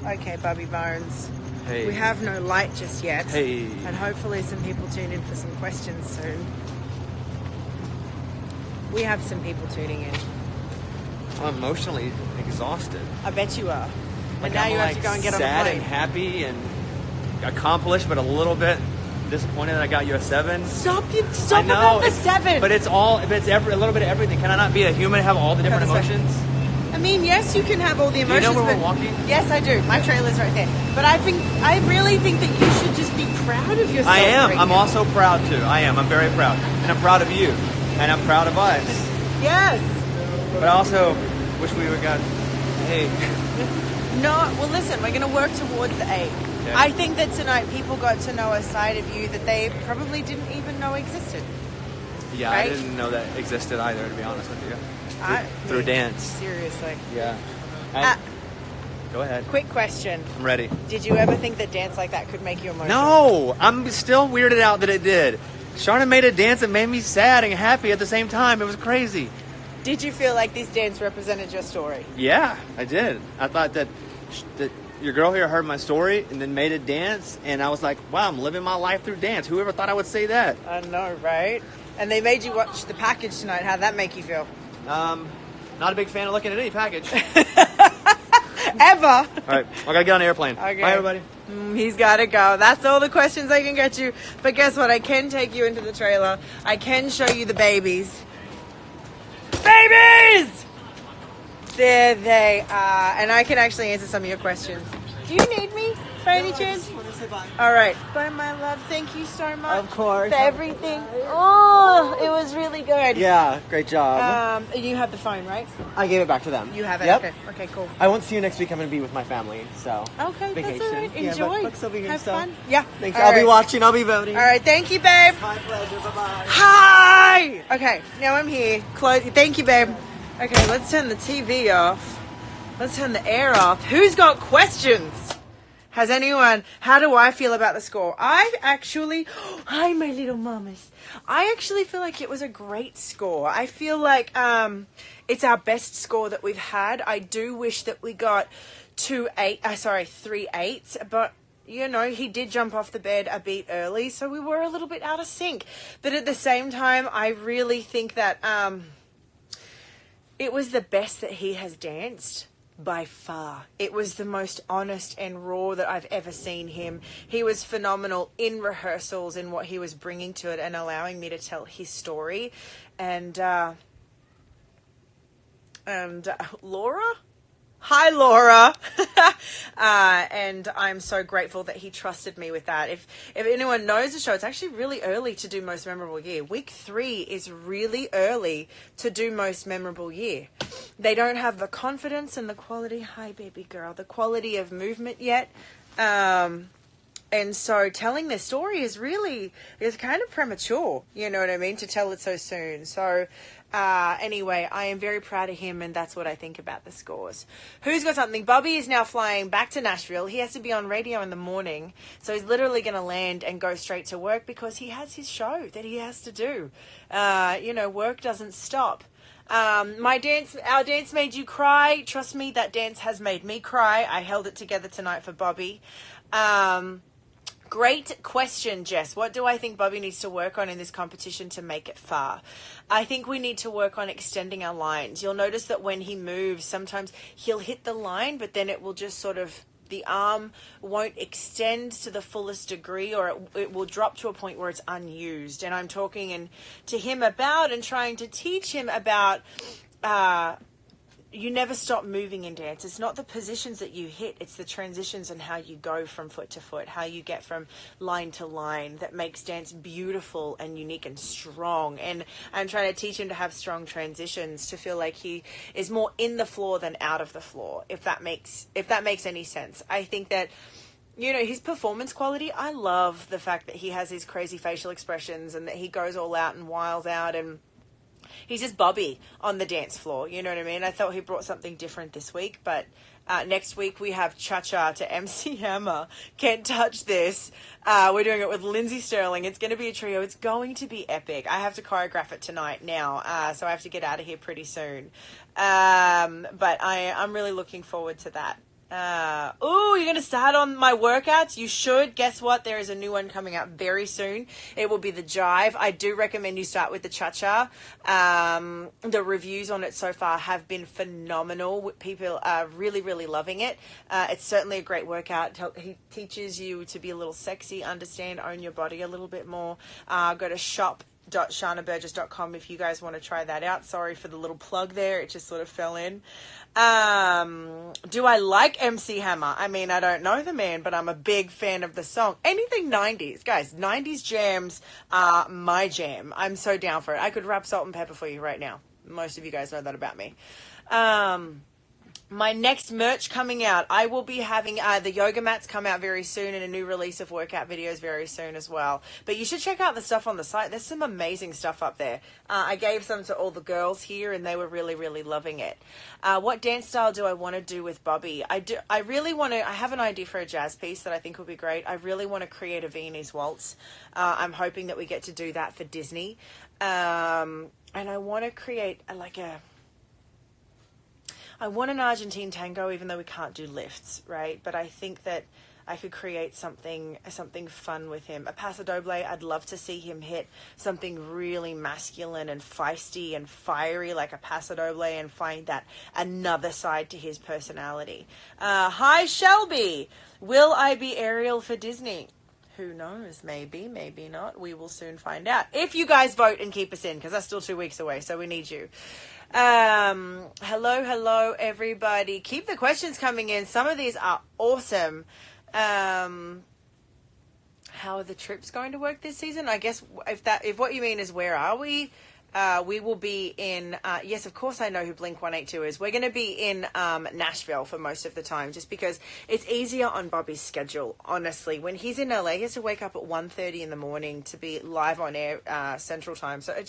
Okay, Bobby Bones. Hey. We have no light just yet. Hey. And hopefully some people tune in for some questions soon. We have some people tuning in. I'm emotionally exhausted. I bet you are. Like, And now I'm you have to go and get on a sad plane. and happy and accomplished, but a little bit disappointed that I got you a 7. Stop I know, about the 7. But it's a little bit of everything. Can I not be a human and have all the different emotions? I mean, yes, you can have all the emotions. Do you know where but we're walking? Yes, I do. My trailer's right there. But I really think that you should just be proud of yourself. I am. Right I'm now. also proud too. I am. I'm very proud. And I'm proud of you. And I'm proud of us. Yes. But I also wish we would got 8. No, well, listen, we're going to work towards the 8. Okay. I think that tonight people got to know a side of you that they probably didn't even know existed. Yeah, Right? I didn't know that existed either, to be honest with you. Through dance. Seriously. Yeah. Go ahead. Quick question. I'm ready. Did you ever think that dance like that could make you emotional? No! I'm still weirded out that it did. Sharna made a dance that made me sad and happy at the same time. It was crazy. Did you feel like this dance represented your story? Yeah, I did. I thought that your girl here heard my story and then made a dance, and I was like, wow, I'm living my life through dance. Whoever thought I would say that? I know, right? And they made you watch the package tonight. How'd that make you feel? Not a big fan of looking at any package. Ever. All right, I gotta get on the airplane. Okay. Bye, everybody. He's gotta go. That's all the questions I can get you. But guess what? I can take you into the trailer. I can show you the babies. Babies! There they are. And I can actually answer some of your questions. Do you need me by any chance? All right. Bye, my love. Thank you so much. Of course. For everything. Oh, it was really good. Yeah, great job. You have the phone, right? I gave it back to them. You have it? Yep. Okay. Okay, cool. I won't see you next week. I'm going to be with my family, so. Okay, vacation. that's all right. Yeah, Enjoy. but still be here, Have so. fun. Yeah. Thanks. All I'll be right. watching. I'll be voting. All right. Thank you, babe. My pleasure. Bye-bye. Hi! Okay, now I'm here. Thank you, babe. Okay, let's turn the TV off. Let's turn the air off. Who's got questions? How do I feel about the score? Hi, my little mamas. I actually feel like it was a great score. I feel like it's our best score that we've had. I do wish that we got 3 8s, but you know, he did jump off the bed a bit early, so we were a little bit out of sync. But at the same time, I really think that it was the best that he has danced by far. It was the most honest and raw that I've ever seen him. He was phenomenal in rehearsals in what he was bringing to it and allowing me to tell his story. And Laura? Hi, Laura. And I'm so grateful that he trusted me with that. If anyone knows the show, it's actually really early to do Most Memorable Year. Week 3 is really early to do Most Memorable Year. They don't have the confidence and the quality, hi, baby girl, the quality of movement yet. And so telling their story is kind of premature, you know what I mean, to tell it so soon. So anyway, I am very proud of him, and that's what I think about the scores. Who's got something? Bobby is now flying back to Nashville. He has to be on radio in the morning, so he's literally going to land and go straight to work because he has his show that he has to do. Work doesn't stop. Our dance made you cry. Trust me, that dance has made me cry. I held it together tonight for Bobby. Great question, Jess. What do I think Bobby needs to work on in this competition to make it far? I think we need to work on extending our lines. You'll notice that when he moves, sometimes he'll hit the line, but then it will just sort of, the arm won't extend to the fullest degree, or it will drop to a point where it's unused. And I'm talking to him about and trying to teach him about you never stop moving in dance. It's not the positions that you hit, it's the transitions and how you go from foot to foot, how you get from line to line that makes dance beautiful and unique and strong. And I'm trying to teach him to have strong transitions, to feel like he is more in the floor than out of the floor, if that makes any sense. I think that, you know, his performance quality, I love the fact that he has these crazy facial expressions and that he goes all out and wiles out, and he's just Bobby on the dance floor, you know what I mean? I thought he brought something different this week, but next week we have Cha-Cha to MC Hammer. Can't touch this. We're doing it with Lindsay Sterling. It's going to be a trio. It's going to be epic. I have to choreograph it tonight now, so I have to get out of here pretty soon. But I'm really looking forward to that. you're going to start on my workouts? You should. Guess what? There is a new one coming out very soon. It will be the Jive. I do recommend you start with the Cha-Cha. The reviews on it so far have been phenomenal. People are really, really loving it. It's certainly a great workout. He teaches you to be a little sexy, understand, own your body a little bit more. Go to shop.sharnaburgess.com if you guys want to try that out. Sorry for the little plug there. It just sort of fell in. Do I like MC Hammer? I mean, I don't know the man, but I'm a big fan of the song. Anything 90s. Guys, 90s jams are my jam. I'm so down for it. I could rap Salt and Pepper for you right now. Most of you guys know that about me. My next merch coming out, I will be having the yoga mats come out very soon and a new release of workout videos very soon as well. But you should check out the stuff on the site. There's some amazing stuff up there. I gave some to all the girls here and they were really, really loving it. What dance style do I want to do with Bobby? I have an idea for a jazz piece that I think will be great. I really want to create a Viennese waltz. I'm hoping that we get to do that for Disney. And I want to create I want an Argentine tango, even though we can't do lifts, right? But I think that I could create something fun with him. A paso doble, I'd love to see him hit something really masculine and feisty and fiery like a paso doble and find that another side to his personality. Hi, Shelby. Will I be Ariel for Disney? Who knows? Maybe, maybe not. We will soon find out. If you guys vote and keep us in, because that's still 2 weeks away, so we need you. Hello, everybody. Keep the questions coming in. Some of these are awesome. How are the trips going to work this season? I guess if what you mean is where are we? We will be in, yes, of course I know who Blink-182 is. We're going to be in Nashville for most of the time, just because it's easier on Bobby's schedule, honestly. When he's in LA, he has to wake up at 1:30 in the morning to be live on air Central Time. So it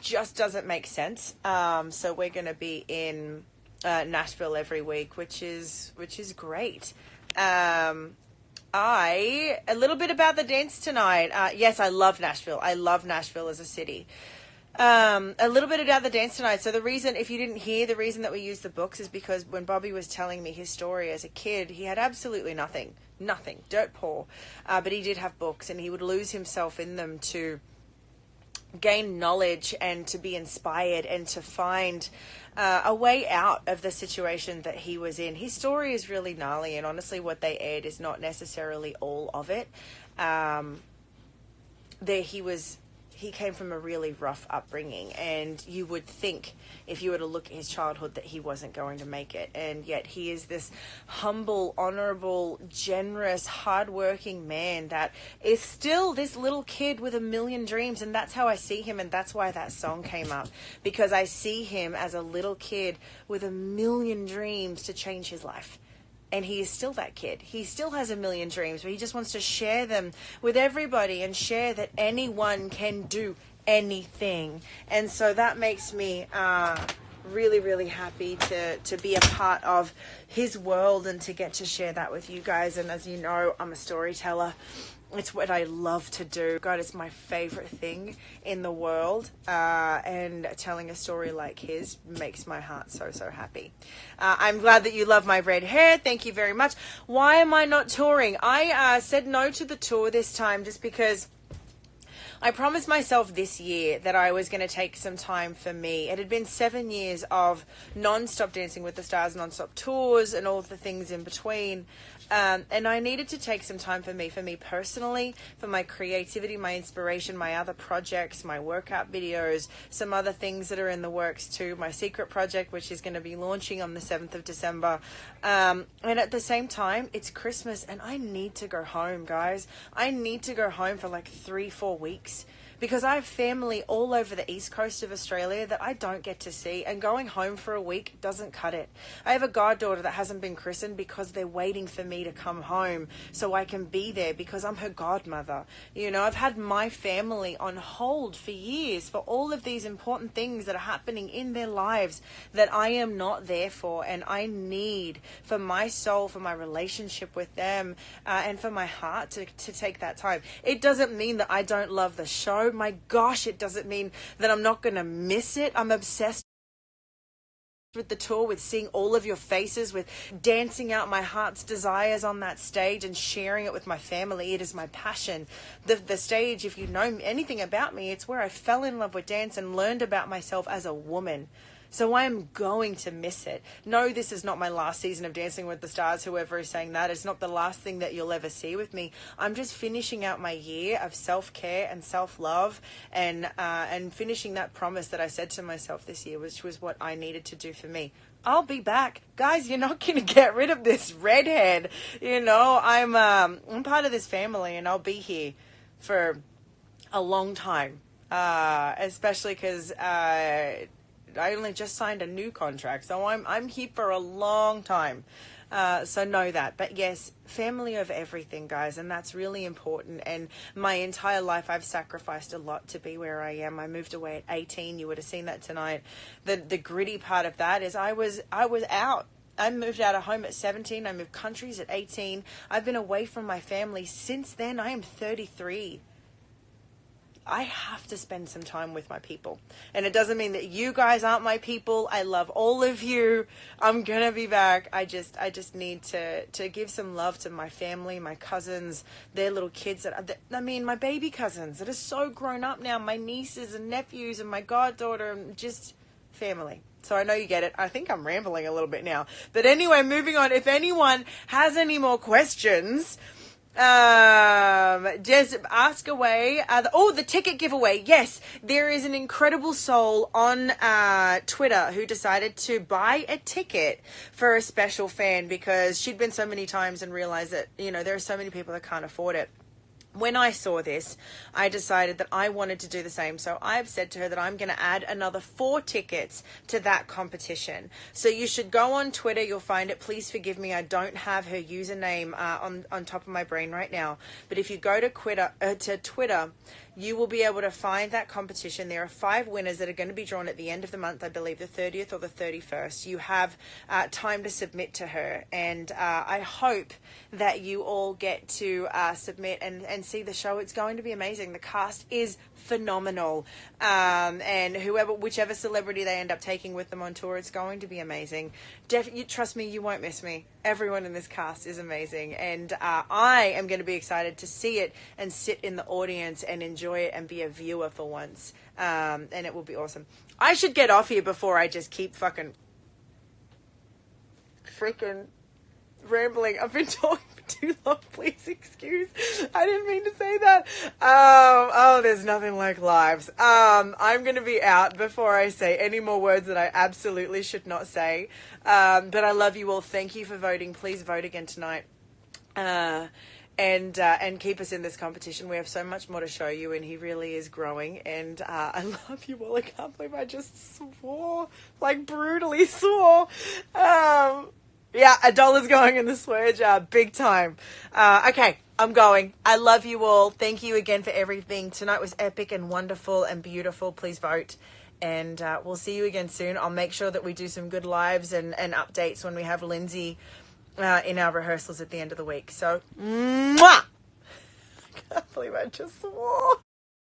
just doesn't make sense. So we're going to be in Nashville every week, which is great. A little bit about the dance tonight. Yes, I love Nashville. I love Nashville as a city. A little bit about the dance tonight. So the reason, if you didn't hear, the reason that we use the books is because when Bobby was telling me his story as a kid, he had absolutely nothing, dirt poor. But he did have books and he would lose himself in them to gain knowledge and to be inspired and to find a way out of the situation that he was in. His story is really gnarly, and honestly what they aired is not necessarily all of it. He came from a really rough upbringing, and you would think if you were to look at his childhood that he wasn't going to make it, and yet he is this humble, honorable, generous, hardworking man that is still this little kid with a million dreams. And that's how I see him, and that's why that song came up, because I see him as a little kid with a million dreams to change his life. And he is still that kid. He still has a million dreams, but he just wants to share them with everybody and share that anyone can do anything. And so that makes me really, really happy to be a part of his world and to get to share that with you guys. And as you know, I'm a storyteller. It's what I love to do. God, it's my favorite thing in the world. And telling a story like his makes my heart so, so happy. I'm glad that you love my red hair. Thank you very much. Why am I not touring? I said no to the tour this time just because I promised myself this year that I was going to take some time for me. It had been 7 years of non-stop Dancing with the Stars, non-stop tours and all of the things in between. And I needed to take some time for me personally, for my creativity, my inspiration, my other projects, my workout videos, some other things that are in the works too. My secret project, which is going to be launching on the 7th of December. And at the same time, it's Christmas and I need to go home, guys. I need to go home for like 3-4 weeks. Because I have family all over the east coast of Australia that I don't get to see, and going home for a week doesn't cut it. I have a goddaughter that hasn't been christened because they're waiting for me to come home so I can be there because I'm her godmother. You know, I've had my family on hold for years for all of these important things that are happening in their lives that I am not there for, and I need for my soul, for my relationship with them, and for my heart to take that time. It doesn't mean that I don't love the show. My gosh, it doesn't mean that I'm not going to miss it. I'm obsessed with the tour, with seeing all of your faces, with dancing out my heart's desires on that stage and sharing it with my family. It is my passion. The stage, if you know anything about me, it's where I fell in love with dance and learned about myself as a woman. So I am going to miss it. No, this is not my last season of Dancing with the Stars, whoever is saying that. It's not the last thing that you'll ever see with me. I'm just finishing out my year of self-care and self-love and finishing that promise that I said to myself this year, which was what I needed to do for me. I'll be back. Guys, you're not going to get rid of this redhead. You know, I'm part of this family, and I'll be here for a long time, especially because I only just signed a new contract, so I'm here for a long time. So know that. But yes, family over everything, guys, and that's really important. And my entire life, I've sacrificed a lot to be where I am. I moved away at 18. You would have seen that tonight. The gritty part of that is I was out. I moved out of home at 17. I moved countries at 18. I've been away from my family since then. I am 33. I have to spend some time with my people. And it doesn't mean that you guys aren't my people. I love all of you. I'm going to be back. I just need to give some love to my family, my cousins, their little kids. My baby cousins that are so grown up now, my nieces and nephews and my goddaughter, and just family. So I know you get it. I think I'm rambling a little bit now. But anyway, moving on. If anyone has any more questions, just ask away. The ticket giveaway. Yes, there is an incredible soul on Twitter who decided to buy a ticket for a special fan because she'd been so many times and realized that, you know, there are so many people that can't afford it. When I saw this, I decided that I wanted to do the same. So I've said to her that I'm going to add another 4 tickets to that competition. So you should go on Twitter. You'll find it. Please forgive me. I don't have her username on top of my brain right now. But if you go to Twitter, you will be able to find that competition. There are 5 winners that are going to be drawn at the end of the month, I believe the 30th or the 31st. You have time to submit to her. And I hope that you all get to submit and see the show. It's going to be amazing. The cast is phenomenal. And whichever celebrity they end up taking with them on tour, it's going to be amazing. Trust me, you won't miss me. Everyone in this cast is amazing. And I am going to be excited to see it and sit in the audience and enjoy it and be a viewer for once. And it will be awesome. I should get off here before I just keep freaking rambling. I've been talking for too long. Please excuse. I didn't mean to say that. There's nothing like lives. I'm going to be out before I say any more words that I absolutely should not say. But I love you all. Thank you for voting. Please vote again tonight. And keep us in this competition. We have so much more to show you, and he really is growing. And I love you all. I can't believe I just swore, like brutally swore. Yeah, $1 going in the swear jar, big time. Okay, I'm going. I love you all. Thank you again for everything. Tonight was epic and wonderful and beautiful. Please vote. And we'll see you again soon. I'll make sure that we do some good lives and updates when we have Lindsay in our rehearsals at the end of the week. So, mwah! I can't believe I just swore.